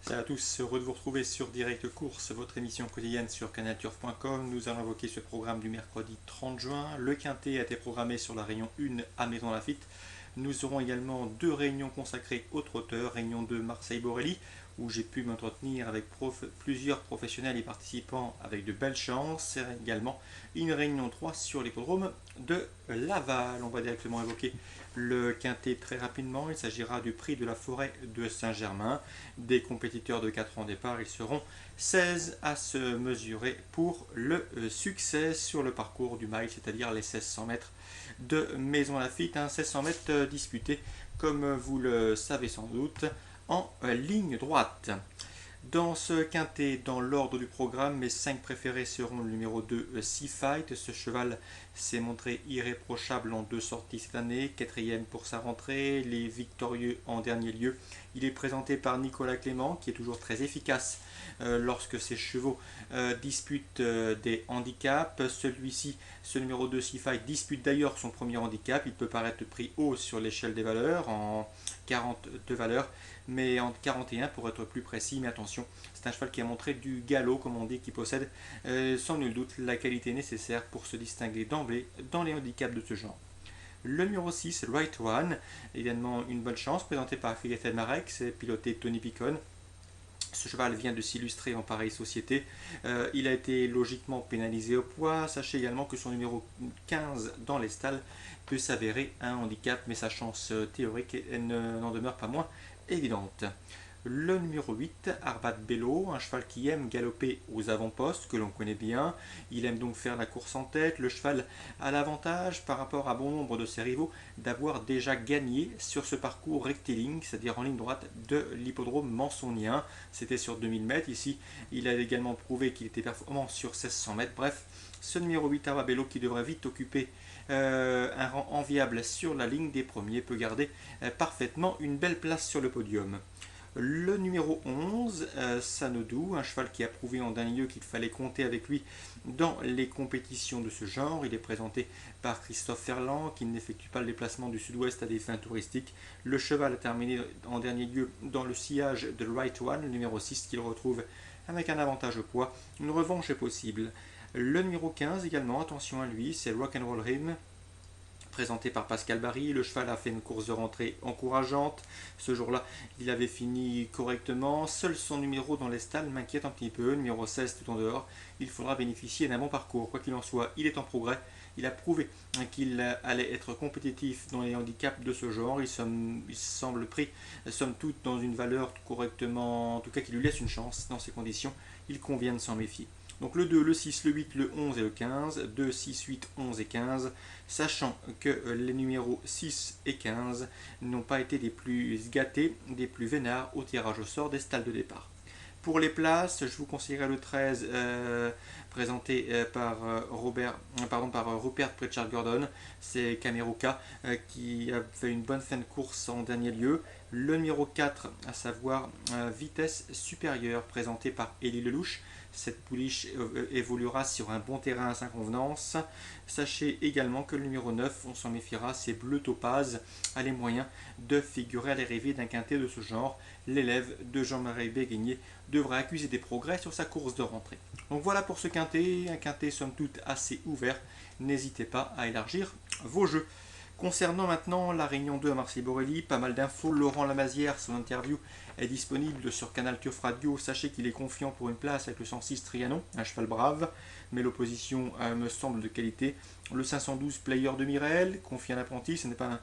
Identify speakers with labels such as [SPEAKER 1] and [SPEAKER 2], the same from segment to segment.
[SPEAKER 1] Salut à tous, heureux de vous retrouver sur Direct Course, votre émission quotidienne sur canalturf.com. Nous allons évoquer ce programme du mercredi 30 juin. Le quintet a été programmé sur la réunion 1 à Maison Lafitte. Nous aurons également deux réunions consacrées aux trotteurs, réunion 2 Marseille-Borelli, où j'ai pu m'entretenir avec plusieurs professionnels y participants avec de belles chances, et également une réunion 3 sur l'hippodrome de Laval. On va directement évoquer le quintet très rapidement. Il s'agira du prix de la forêt de Saint-Germain. Des compétiteurs de 4 ans au départ, ils seront 16 à se mesurer pour le succès sur le parcours du mile, c'est-à-dire les 1600 mètres de Maison Lafitte, un 1600 mètres disputé, comme vous le savez sans doute, en ligne droite. Dans ce quintet, dans l'ordre du programme, mes 5 préférés seront le numéro 2, Sea Fight. Ce cheval s'est montré irréprochable en 2 sorties cette année, quatrième pour sa rentrée, les victorieux en dernier lieu. Il est présenté par Nicolas Clément, qui est toujours très efficace lorsque ses chevaux disputent des handicaps. Celui-ci, ce numéro 2, Sea Fight, dispute d'ailleurs son premier handicap. Il peut paraître pris haut sur l'échelle des valeurs, en 42 valeurs, mais en 41 pour être plus précis. Mais attention, c'est un cheval qui a montré du galop, comme on dit, qui possède sans nul doute la qualité nécessaire pour se distinguer d'emblée dans les handicaps de ce genre. Le numéro 6, Right One, également une bonne chance, présenté par Philippe Marek, c'est piloté Tony Picon. Ce cheval vient de s'illustrer en pareille société. Il a été logiquement pénalisé au poids. Sachez également que son numéro 15 dans les stalles peut s'avérer un handicap, mais sa chance théorique n'en demeure pas moins évidente. Le numéro 8, Arbat Bello, un cheval qui aime galoper aux avant-postes, que l'on connaît bien. Il aime donc faire la course en tête. Le cheval a l'avantage, par rapport à bon nombre de ses rivaux, d'avoir déjà gagné sur ce parcours rectiligne, c'est-à-dire en ligne droite de l'hippodrome mansonien. C'était sur 2000 mètres. Ici, il a également prouvé qu'il était performant sur 1600 mètres. Bref, ce numéro 8, Arbat Bello, qui devrait vite occuper un rang enviable sur la ligne des premiers, peut garder parfaitement une belle place sur le podium. Le numéro 11, Sanodou, un cheval qui a prouvé en dernier lieu qu'il fallait compter avec lui dans les compétitions de ce genre. Il est présenté par Christophe Ferland, qui n'effectue pas le déplacement du sud-ouest à des fins touristiques. Le cheval a terminé en dernier lieu dans le sillage de Right One, le numéro 6, qu'il retrouve avec un avantage au poids. Une revanche est possible. Le numéro 15 également, attention à lui, c'est Rock'n'Roll Hymn, présenté par Pascal Barry. Le cheval a fait une course de rentrée encourageante. Ce jour-là, il avait fini correctement. Seul son numéro dans les stalles m'inquiète un petit peu. Numéro 16 tout en dehors. Il faudra bénéficier d'un bon parcours. Quoi qu'il en soit, il est en progrès. Il a prouvé qu'il allait être compétitif dans les handicaps de ce genre. Il semble pris, somme toute, dans une valeur correctement, en tout cas qui lui laisse une chance dans ces conditions. Il convient de s'en méfier. Donc le 2, le 6, le 8, le 11 et le 15, 2, 6, 8, 11 et 15, sachant que les numéros 6 et 15 n'ont pas été les plus gâtés, des plus vénards au tirage au sort des stalles de départ. Pour les places, je vous conseillerais le 13 présenté par Rupert Pritchard Gordon. C'est Kameruka qui a fait une bonne fin de course en dernier lieu. Le numéro 4, à savoir Vitesse Supérieure, présenté par Élie Lelouch. Cette pouliche évoluera sur un bon terrain à sa convenance. Sachez également que le numéro 9, on s'en méfiera, c'est Bleu Topaz, a les moyens de figurer à l'arrivée d'un quintet de ce genre. L'élève de Jean-Marie Béguigné devra accuser des progrès sur sa course de rentrée. Donc voilà pour ce quintet, un quintet somme toute assez ouvert. N'hésitez pas à élargir vos jeux. Concernant maintenant la réunion 2 à Marseille-Borelli, pas mal d'infos. Laurent Lamazière, son interview est disponible sur Canal Turf Radio. Sachez qu'il est confiant pour une place avec le 106 Trianon, un cheval brave, mais l'opposition me semble de qualité. Le 512 Player de Mirel, confie un apprenti, ce n'est pas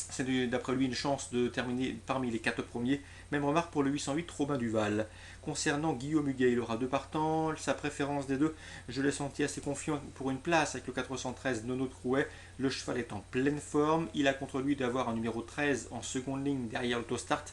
[SPEAKER 1] c'est d'après lui une chance de terminer parmi les 4 premiers. Même remarque pour le 808 Robin Duval. Concernant Guillaume Huguet, il aura 2 partants. Sa préférence des deux, je l'ai senti assez confiant pour une place avec le 413 Nono de Crouet. Le cheval est en pleine forme. Il a contre lui d'avoir un numéro 13 en seconde ligne derrière l'autostart.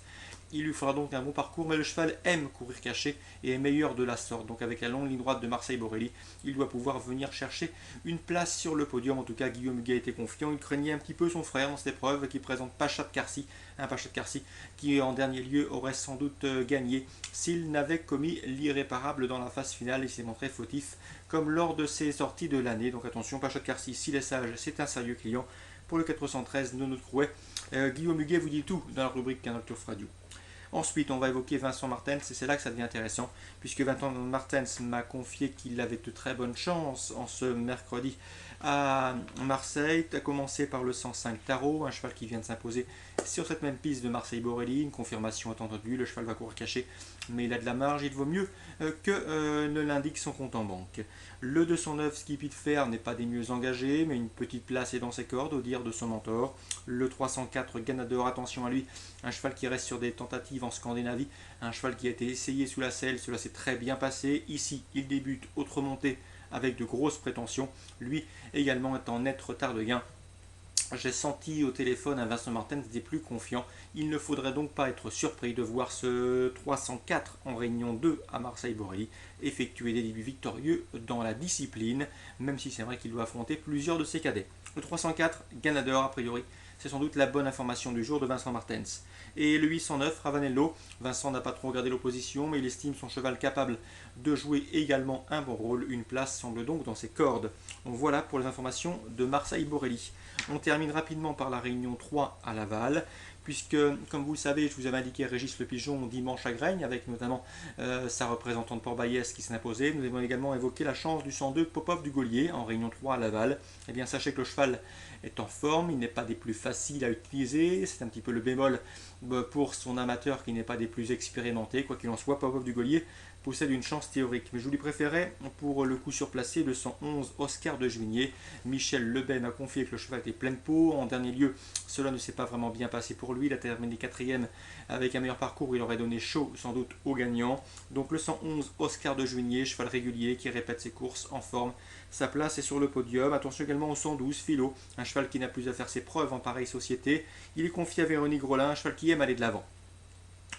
[SPEAKER 1] Il lui fera donc un bon parcours, mais le cheval aime courir caché et est meilleur de la sorte. Donc avec la longue ligne droite de Marseille-Borelli, il doit pouvoir venir chercher une place sur le podium. En tout cas, Guillaume Huguet était confiant. Il craignait un petit peu son frère dans cette épreuve qui présente Pacha de Carcy, un Pacha de Carcy qui en dernier lieu aurait sans doute gagné s'il n'avait commis l'irréparable dans la phase finale et s'est montré fautif comme lors de ses sorties de l'année. Donc attention, Pacha de Carcy, s'il est sage, c'est un sérieux client. Pour le 413, Nono de Crouet, Guillaume Huguet vous dit tout dans la rubrique Canal Turf Radio. Ensuite, on va évoquer Vincent Martens, et c'est là que ça devient intéressant, puisque Vincent Martens m'a confié qu'il avait de très bonnes chances en ce mercredi à Marseille, a commencé par le 105 Tarot, un cheval qui vient de s'imposer sur cette même piste de Marseille-Borelli. Une confirmation est entendue, le cheval va courir caché, mais il a de la marge, il vaut mieux que ne l'indique son compte en banque. Le 209 Skippy de Fer n'est pas des mieux engagés, mais une petite place est dans ses cordes, au dire de son mentor. Le 304 Ganador, attention à lui, un cheval qui reste sur des tentatives en Scandinavie, un cheval qui a été essayé sous la selle, cela s'est très bien passé. Ici, il débute autre montée avec de grosses prétentions, lui également est en net retard de gain. J'ai senti au téléphone un Vincent Martens des plus confiants. Il ne faudrait donc pas être surpris de voir ce 304 en Réunion 2 à Marseille-Borelli effectuer des débuts victorieux dans la discipline, même si c'est vrai qu'il doit affronter plusieurs de ses cadets. Le 304, Ganador a priori, c'est sans doute la bonne information du jour de Vincent Martens. Et le 809, Ravanello, Vincent n'a pas trop regardé l'opposition, mais il estime son cheval capable de jouer également un bon rôle. Une place semble donc dans ses cordes. Donc voilà pour les informations de Marseille-Borelli. On termine rapidement par la Réunion 3 à Laval, puisque, comme vous le savez, je vous avais indiqué Régis Le Pigeon dimanche à Graigne, avec notamment sa représentante Port-Baillès qui s'est imposée. Nous avons également évoqué la chance du 102 Popov du Gaulier en Réunion 3 à Laval. Eh bien, sachez que le cheval est en forme, il n'est pas des plus faciles à utiliser, c'est un petit peu le bémol pour son amateur qui n'est pas des plus expérimentés. Quoi qu'il en soit, Popov du Gaulier possède une chance théorique, mais je lui préférais pour le coup surplacé le 111 Oscar de Juigné. Michel Lebey m'a confié que le cheval était pleine peau. En dernier lieu, cela ne s'est pas vraiment bien passé pour lui. Il a terminé 4e avec un meilleur parcours, il aurait donné chaud sans doute au gagnant. Donc le 111 Oscar de Juigné, cheval régulier qui répète ses courses en forme. Sa place est sur le podium. Attention également au 112 Philo, un cheval qui n'a plus à faire ses preuves en pareille société. Il est confié à Véronique Rollin, un cheval qui aime aller de l'avant.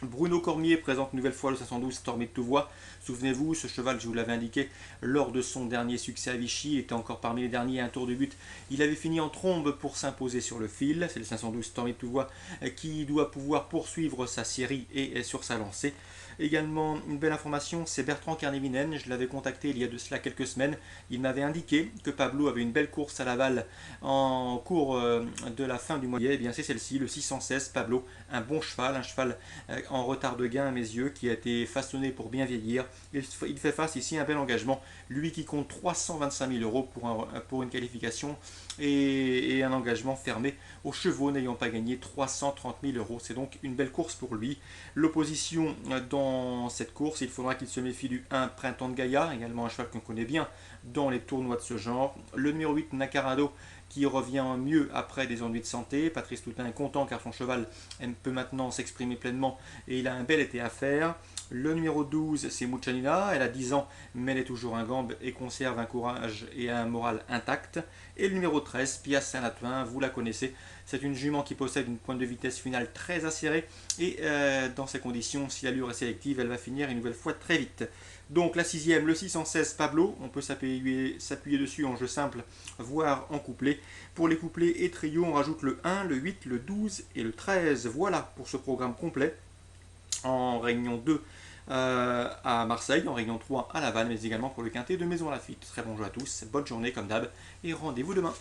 [SPEAKER 1] Bruno Cormier présente une nouvelle fois le 512 Stormy de Touvois. Souvenez-vous, ce cheval, je vous l'avais indiqué, lors de son dernier succès à Vichy, il était encore parmi les derniers à un tour de but. Il avait fini en trombe pour s'imposer sur le fil. C'est le 512 Stormy de Touvois qui doit pouvoir poursuivre sa série et sur sa lancée. Également, une belle information, c'est Bertrand Carnevinen. Je l'avais contacté il y a de cela quelques semaines. Il m'avait indiqué que Pablo avait une belle course à Laval en cours de la fin du mois. Et bien c'est celle-ci, le 616 Pablo, un bon cheval, un cheval en retard de gain à mes yeux, qui a été façonné pour bien vieillir. Il fait face ici à un bel engagement. Lui qui compte 325 000 euros pour une qualification et un engagement fermé aux chevaux n'ayant pas gagné 330 000 euros. C'est donc une belle course pour lui. L'opposition dans cette course, il faudra qu'il se méfie du 1 Printemps de Gaïa, également un cheval qu'on connaît bien dans les tournois de ce genre. Le numéro 8 Nacarado qui revient mieux après des ennuis de santé. Patrice Toutain est content car son cheval peut maintenant s'exprimer pleinement et il a un bel été à faire. Le numéro 12, c'est Muchanina. Elle a 10 ans, mais elle est toujours un gambe et conserve un courage et un moral intact. Et le numéro 13, Pias Saint-Latouin, vous la connaissez. C'est une jument qui possède une pointe de vitesse finale très acérée. Et dans ces conditions, si l'allure est sélective, elle va finir une nouvelle fois très vite. Donc la 6e, le 616 Pablo, on peut s'appuyer dessus en jeu simple, voire en couplet. Pour les couplets et trio, on rajoute le 1, le 8, le 12 et le 13. Voilà pour ce programme complet en Réunion 2 à Marseille, en Réunion 3 à Laval, mais également pour le quintet de Maison Lafitte. Très bon jeu à tous, bonne journée comme d'hab, et rendez-vous demain.